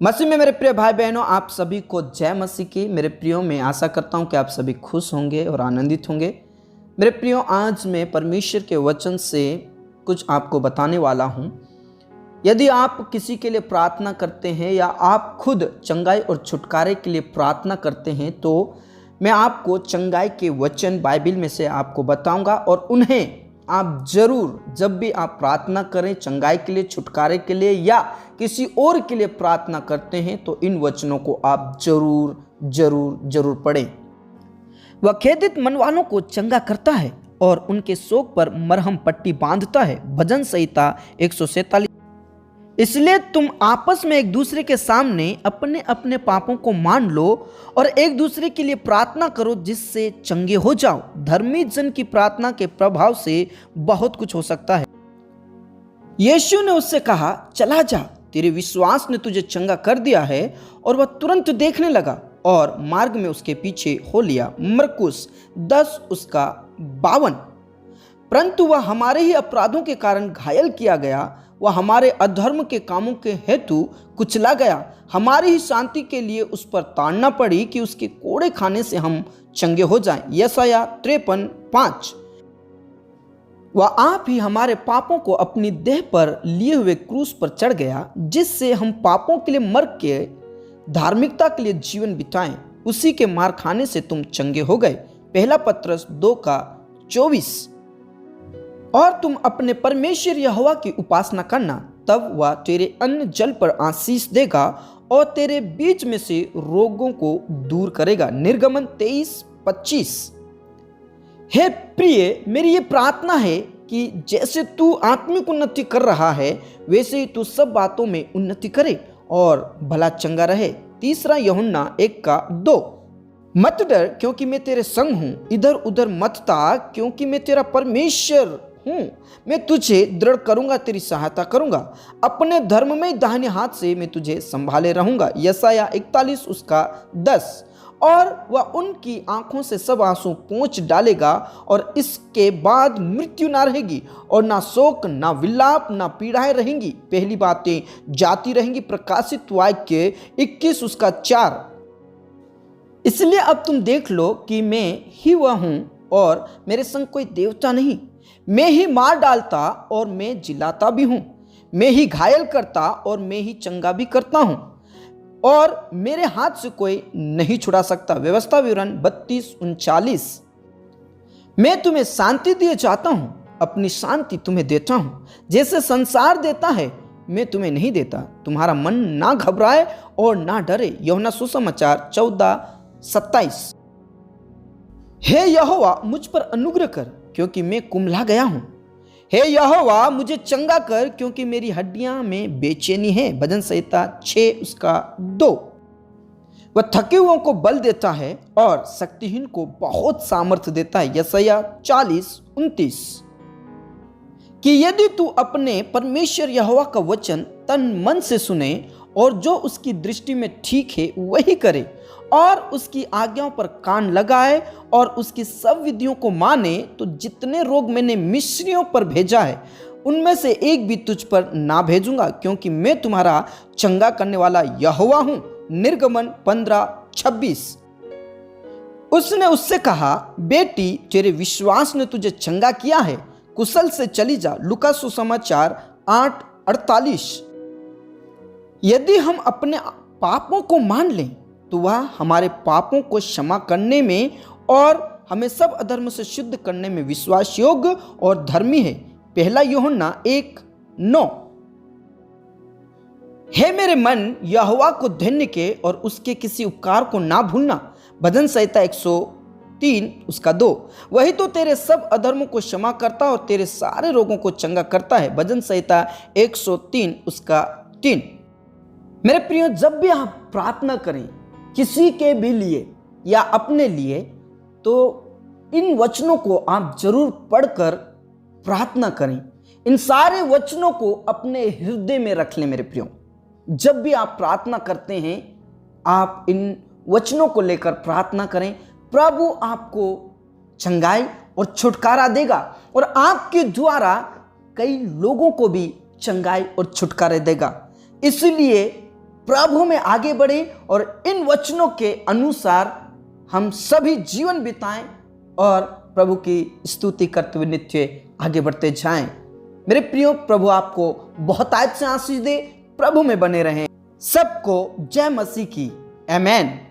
मसीह में मेरे प्रिय भाई बहनों, आप सभी को जय मसीह की। मेरे प्रियो, मैं आशा करता हूं कि आप सभी खुश होंगे और आनंदित होंगे। मेरे प्रियो, आज मैं परमेश्वर के वचन से कुछ आपको बताने वाला हूं। यदि आप किसी के लिए प्रार्थना करते हैं या आप खुद चंगाई और छुटकारे के लिए प्रार्थना करते हैं, तो मैं आपको चंगाई के वचन बाइबल में से आपको बताऊंगा और उन्हें आप जरूर, जब भी आप प्रार्थना करें चंगाई के लिए, छुटकारे के लिए या किसी और के लिए प्रार्थना करते हैं, तो इन वचनों को आप जरूर जरूर जरूर पढ़ें। वह खेदित मन वालों को चंगा करता है और उनके शोक पर मरहम पट्टी बांधता है। भजन संहिता 147। इसलिए तुम आपस में एक दूसरे के सामने अपने अपने पापों को मान लो और एक दूसरे के लिए प्रार्थना करो, जिससे चंगे हो जाओ। धर्मी जन की प्रार्थना के प्रभाव से बहुत कुछ हो सकता है। यीशु ने उससे कहा, चला जा, तेरे विश्वास ने तुझे चंगा कर दिया है। और वह तुरंत देखने लगा और मार्ग में उसके पीछे हो लिया। मरकुस 10:52। परंतु वह हमारे ही अपराधों के कारण घायल किया गया, वह हमारे अधर्म के कामों के हेतु कुचला गया, हमारी ही शांति के लिए उस पर ताड़ना पड़ी कि उसके कोड़े खाने से हम चंगे हो जाएं। यशायाह 53:5। वह आप ही हमारे पापों को अपनी देह पर लिए हुए क्रूस पर चढ़ गया, जिससे हम पापों के लिए मर के धार्मिकता के लिए जीवन बिताएं। उसी के मार खाने से तुम चंगे हो गए। पहला पत्रस 2:24। और तुम अपने परमेश्वर यहोवा की उपासना करना, तब वह तेरे अन्न जल पर आशीष देगा और तेरे बीच में से रोगों को दूर करेगा। निर्गमन 23:25। हे प्रिय, मेरी ये प्रार्थना है कि जैसे तू आत्मिक उन्नति कर रहा है, वैसे ही तू सब बातों में उन्नति करे और भला चंगा रहे। तीसरा यूहन्ना 1:2। मत डर, क्योंकि मैं तेरे संग हूं। इधर उधर मत ताक, क्योंकि मैं तेरा परमेश्वर हूं। मैं तुझे दृढ़ करूंगा, तेरी सहायता करूंगा। अपने धर्म में दाहिने हाथ से मैं तुझे संभाले रहूंगा। यशायाह 41:10। और वह उनकी आंखों से सब आंसू पोंछ डालेगा और इसके बाद मृत्यु ना रहेगी और ना शोक, ना विलाप, ना पीड़ाएं रहेंगी। पहली बातें जाती रहेंगी। प्रकाशित वाक्य 21:4। इसलिए अब तुम देख लो कि मैं ही वह हूं और मेरे संग कोई देवता नहीं। मैं ही मार डालता और मैं जिलाता भी हूं। मैं ही घायल करता और मैं ही चंगा भी करता हूं, और मेरे हाथ से कोई नहीं छुड़ा सकता। व्यवस्था विवरण 32:39। मैं तुम्हें शांति दिए जाता हूं, अपनी शांति तुम्हें देता हूं। जैसे संसार देता है, मैं तुम्हें नहीं देता। तुम्हारा मन ना घबराए और ना डरे। यूहन्ना सुसमाचार 14:27। हे यहोवा, मुझ पर अनुग्रह कर, क्योंकि मैं कुम्हला गया हूं। हे यहोवा, मुझे चंगा कर, क्योंकि मेरी हड्डियां में बेचैनी है। भजन संहिता 6:2। वह थके हुओं को बल देता है और शक्तिहीन को बहुत सामर्थ्य देता है। यशायाह 40:29। कि यदि तू अपने परमेश्वर यहोवा का वचन तन मन से सुने और जो उसकी दृष्टि में ठीक है वही करे, और उसकी आज्ञाओं पर कान लगाए और उसकी सब विधियों को माने, तो जितने रोग मैंने मिस्रियों पर भेजा है, उनमें से एक भी तुझ पर ना भेजूंगा, क्योंकि मैं तुम्हारा चंगा करने वाला यहोवा हूं। निर्गमन 15:26। उसने उससे कहा, बेटी, तेरे विश्वास ने तुझे चंगा किया है, कुशल से चली जा। लूका सुसमाचार 8:48। यदि हम अपने पापों को मान लें, तो वह हमारे पापों को क्षमा करने में और हमें सब अधर्म से शुद्ध करने में विश्वास योग्य और धर्मी है। पहला यूहन्ना 1:9। हे मेरे मन, यहोवा को धन्य के और उसके किसी उपकार को ना भूलना। भजन संहिता 103:2। वही तो तेरे सब अधर्मों को क्षमा करता और तेरे सारे रोगों को चंगा करता है। भजन संहिता 103:3। मेरे प्रियो, जब भी आप प्रार्थना करें किसी के भी लिए या अपने लिए, तो इन वचनों को आप जरूर पढ़कर प्रार्थना करें। इन सारे वचनों को अपने हृदय में रख लें। मेरे प्रियो, जब भी आप प्रार्थना करते हैं, आप इन वचनों को लेकर प्रार्थना करें। प्रभु आपको चंगाई और छुटकारा देगा और आपके द्वारा कई लोगों को भी चंगाई और छुटकारा देगा। इसलिए प्रभु में आगे बढ़े और इन वचनों के अनुसार हम सभी जीवन बिताएं और प्रभु की स्तुति करते हुए नित्य आगे बढ़ते जाएं। मेरे प्रियो, प्रभु आपको बहुत आयत से आशीष दे, प्रभु में बने रहें। सबको जय मसीह की। आमेन।